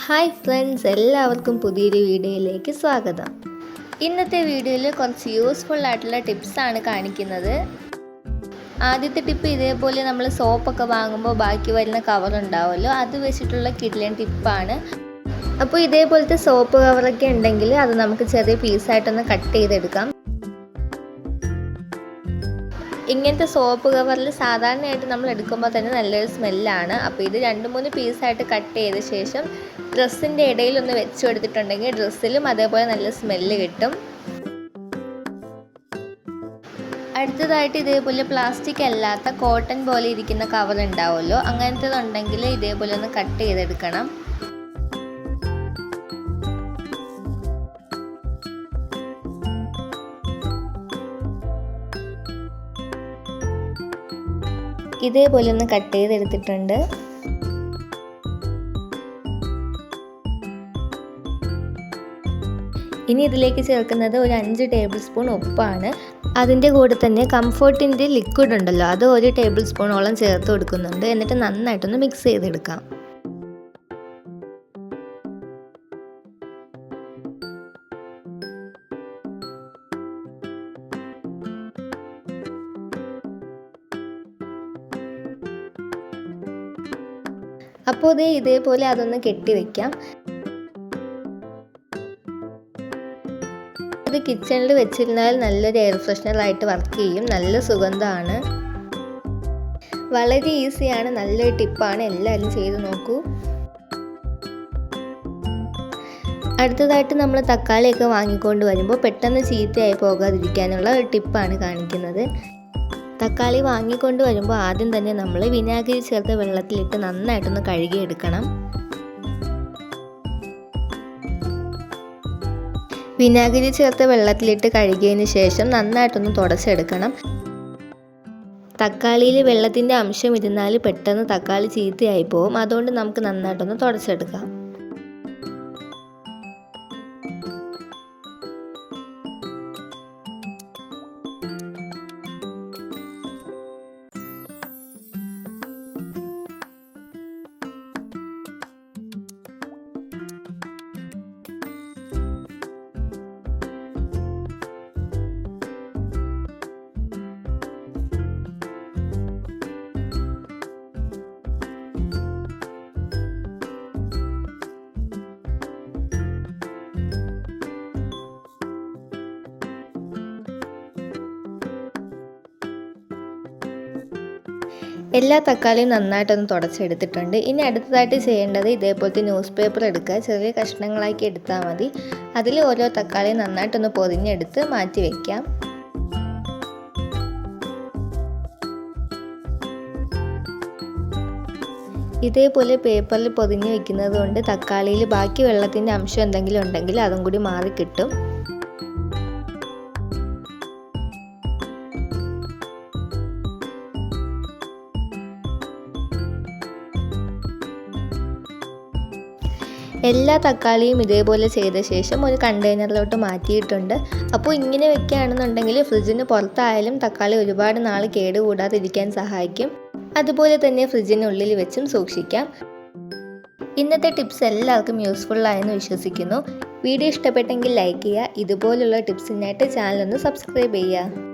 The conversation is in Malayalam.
ഹായ് ഫ്രണ്ട്സ്, എല്ലാവർക്കും പുതിയൊരു വീഡിയോയിലേക്ക് സ്വാഗതം. ഇന്നത്തെ വീഡിയോയിൽ കുറച്ച് യൂസ്ഫുൾ ആയിട്ടുള്ള ടിപ്സാണ് കാണിക്കുന്നത്. ആദ്യത്തെ ടിപ്പ്, ഇതേപോലെ നമ്മൾ സോപ്പൊക്കെ വാങ്ങുമ്പോൾ ബാക്കി വരുന്ന കവർ ഉണ്ടാവുമല്ലോ, അത് വെച്ചിട്ടുള്ള കിഡ്ലൻ ടിപ്പാണ്. അപ്പോൾ ഇതേപോലത്തെ സോപ്പ് കവറൊക്കെ ഉണ്ടെങ്കിൽ അത് നമുക്ക് ചെറിയ പീസായിട്ടൊന്ന് കട്ട് ചെയ്തെടുക്കാം. ഇങ്ങനത്തെ സോപ്പ് കവറിൽ സാധാരണയായിട്ട് നമ്മൾ എടുക്കുമ്പോൾ തന്നെ നല്ലൊരു സ്മെല്ലാണ്. അപ്പോൾ ഇത് 2-3 പീസായിട്ട് കട്ട് ചെയ്ത ശേഷം ഡ്രസ്സിൻ്റെ ഇടയിലൊന്ന് വെച്ച് കൊടുത്തിട്ടുണ്ടെങ്കിൽ ഡ്രസ്സിലും അതേപോലെ നല്ല സ്മെല്ല് കിട്ടും. അടുത്തതായിട്ട് ഇതേപോലെ പ്ലാസ്റ്റിക് അല്ലാത്ത കോട്ടൺ പോലെ ഇരിക്കുന്ന കവർ ഉണ്ടാവുമല്ലോ, അങ്ങനത്തേതുണ്ടെങ്കിൽ ഇതേപോലെ ഒന്ന് കട്ട് ചെയ്തെടുക്കണം. ഇതേപോലെ ഒന്ന് കട്ട് ചെയ്തെടുത്തിട്ടുണ്ട്. ഇനി ഇതിലേക്ക് ചേർക്കുന്നത് ഒരു 5 ടേബിൾ സ്പൂൺ ഉപ്പാണ്. അതിൻ്റെ കൂടെ തന്നെ കംഫർട്ടിൻ്റെ ലിക്വിഡ് ഉണ്ടല്ലോ, അത് 1 ടേബിൾ സ്പൂണോളം ചേർത്ത് കൊടുക്കുന്നുണ്ട്. എന്നിട്ട് നന്നായിട്ടൊന്ന് മിക്സ് ചെയ്തെടുക്കാം. അപ്പോൾ ഇതേപോലെ അതൊന്ന് കെട്ടി വെക്കാം. ഇത് കിച്ചണിൽ വെച്ചിരുന്നാൽ നല്ലൊരു എയർ ഫ്രഷ്നറായിട്ട് വർക്ക് ചെയ്യും. നല്ല സുഗന്ധമാണ്. വളരെ ഈസിയാണ്, നല്ലൊരു ടിപ്പാണ്. എല്ലാവരും ചെയ്ത് നോക്കൂ. അടുത്തതായിട്ട് നമ്മൾ തക്കാളിയൊക്കെ വാങ്ങിക്കൊണ്ട് വരുമ്പോൾ പെട്ടെന്ന് ചീത്തയായി പോകാതിരിക്കാനുള്ള ഒരു ടിപ്പാണ് കാണിക്കുന്നത്. തക്കാളി വാങ്ങിക്കൊണ്ട് വരുമ്പോൾ ആദ്യം തന്നെ നമ്മൾ വിനാഗിരി ചേർത്ത വെള്ളത്തിലിട്ട് നന്നായിട്ടൊന്ന് കഴുകിയെടുക്കണം. വിനാഗിരി ചേർത്ത വെള്ളത്തിലിട്ട് കഴുകിയതിന് ശേഷം നന്നായിട്ടൊന്ന് തുടച്ചെടുക്കണം. തക്കാളിയിൽ വെള്ളത്തിൻ്റെ അംശം ഇരുന്നാൽ പെട്ടെന്ന് തക്കാളി ചീത്തയായി പോകും. അതുകൊണ്ട് നമുക്ക് നന്നായിട്ടൊന്ന് തുടച്ചെടുക്കാം. എല്ലാ തക്കാളിയും നന്നായിട്ടൊന്ന് തുടച്ചെടുത്തിട്ടുണ്ട്. ഇനി അടുത്തതായിട്ട് ചെയ്യേണ്ടത് ഇതേപോലത്തെ ന്യൂസ് പേപ്പർ എടുക്കുക. ചെറിയ കഷ്ണങ്ങളാക്കി എടുത്താൽ മതി. അതിൽ ഓരോ തക്കാളിയും നന്നായിട്ടൊന്ന് പൊതിഞ്ഞെടുത്ത് മാറ്റി വയ്ക്കാം. ഇതേപോലെ പേപ്പറിൽ പൊതിഞ്ഞ് വെക്കുന്നത് കൊണ്ട് തക്കാളിയിൽ ബാക്കി വെള്ളത്തിൻ്റെ അംശം എന്തെങ്കിലും ഉണ്ടെങ്കിൽ അതും കൂടി മാറി കിട്ടും. എല്ലാ തക്കാളിയും ഇതേപോലെ ചെയ്ത ശേഷം ഒരു കണ്ടെയ്നറിലോട്ട് മാറ്റിയിട്ടുണ്ട്. അപ്പോൾ ഇങ്ങനെ വെക്കുകയാണെന്നുണ്ടെങ്കിൽ ഫ്രിഡ്ജിന് പുറത്തായാലും തക്കാളി ഒരുപാട് നാൾ കേടുകൂടാതിരിക്കാൻ സഹായിക്കും. അതുപോലെ തന്നെ ഫ്രിഡ്ജിനുള്ളിൽ വെച്ചും സൂക്ഷിക്കാം. ഇന്നത്തെ ടിപ്സ് എല്ലാവർക്കും യൂസ്ഫുൾ ആയെന്ന് വിശ്വസിക്കുന്നു. വീഡിയോ ഇഷ്ടപ്പെട്ടെങ്കിൽ ലൈക്ക് ചെയ്യുക. ഇതുപോലുള്ള ടിപ്സിനായിട്ട് ചാനൽ ഒന്ന് സബ്സ്ക്രൈബ് ചെയ്യുക.